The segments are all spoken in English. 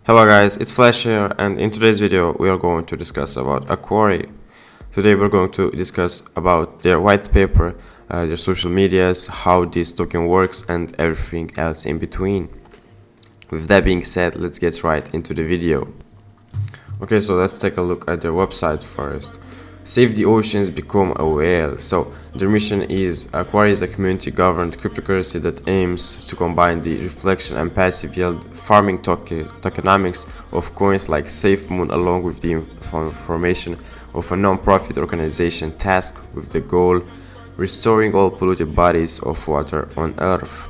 Hello guys, it's Flash here, and in today's video we are going to discuss about AQUARI. Today we're going to discuss about their white paper, their social medias, how this token works, and everything else in between. With that being said, let's get right into the video. Okay, so let's take a look at their website first. Save the oceans, become a whale. So their mission is AQUARI is a community governed cryptocurrency that aims to combine the reflection and passive yield farming tokenomics of coins like SafeMoon along with the formation of a non-profit organization tasked with the goal restoring all polluted bodies of water on Earth.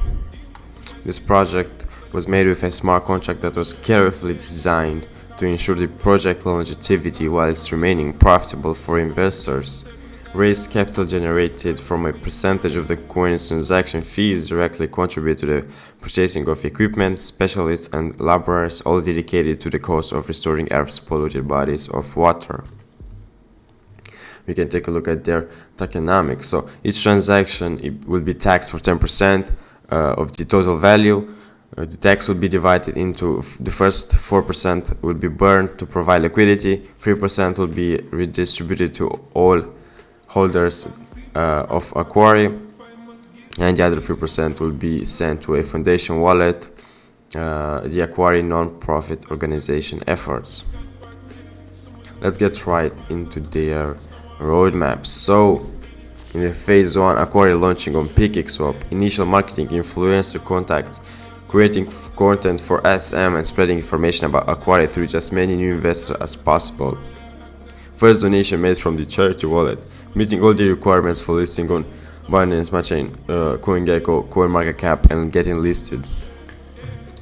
This project was made with a smart contract that was carefully designed to ensure the project longevity whilst remaining profitable for investors. Raised capital generated from a percentage of the coin's transaction fees directly contribute to the purchasing of equipment, specialists and laborers, all dedicated to the cause of restoring Earth's polluted bodies of water. We can take a look at their tokenomics. So each transaction will be taxed for 10% of the total value. The tax will be divided into the first 4% will be burned to provide liquidity, 3% will be redistributed to all holders of AQUARI, and the other 3% will be sent to a foundation wallet, the AQUARI non-profit organization efforts. Let's get right into their roadmap. So in the phase 1, AQUARI launching on Pancake swap, initial marketing, influencer contacts, creating content for SM and spreading information about AQUARI to reach as many new investors as possible. First donation made from the charity wallet, meeting all the requirements for listing on Binance, Chain, CoinGecko, CoinMarketCap, and getting listed,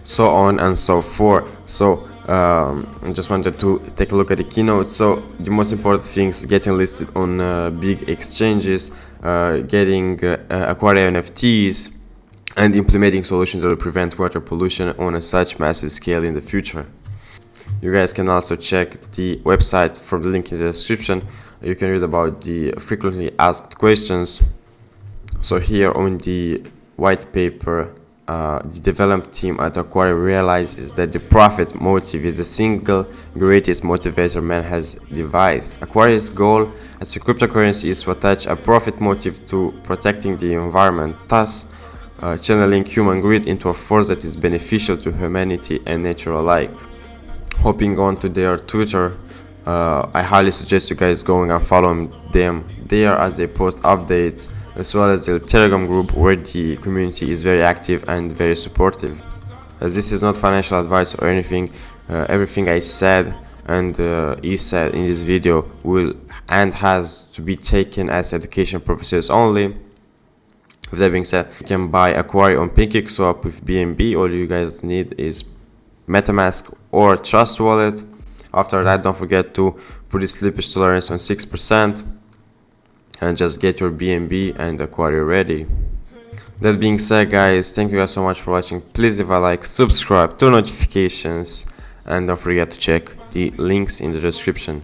so on and so forth. So I just wanted to take a look at the keynote. So the most important things: getting listed on big exchanges, getting AQUARI NFTs, and implementing solutions that will prevent water pollution on a such massive scale in the future. You guys can also check the website from the link in the description. You can read about the frequently asked questions. So here on the white paper, the development team at AQUARI realizes that the profit motive is the single greatest motivator man has devised. AQUARI's goal as a cryptocurrency is to attach a profit motive to protecting the environment, thus channeling human greed into a force that is beneficial to humanity and nature alike. Hopping on to their Twitter, I highly suggest you guys going and following them there as they post updates, as well as their Telegram group where the community is very active and very supportive. As this is not financial advice or anything, everything I said and is said in this video will and has to be taken as education purposes only. With that being said, you can buy AQUARI on Pancake swap with BNB. All you guys need is MetaMask or Trust Wallet. After that, don't forget to put the slippage tolerance on 6% and just get your BNB and AQUARI ready. That being said, guys, thank you guys so much for watching. Please leave a like, subscribe, turn notifications, and don't forget to check the links in the description.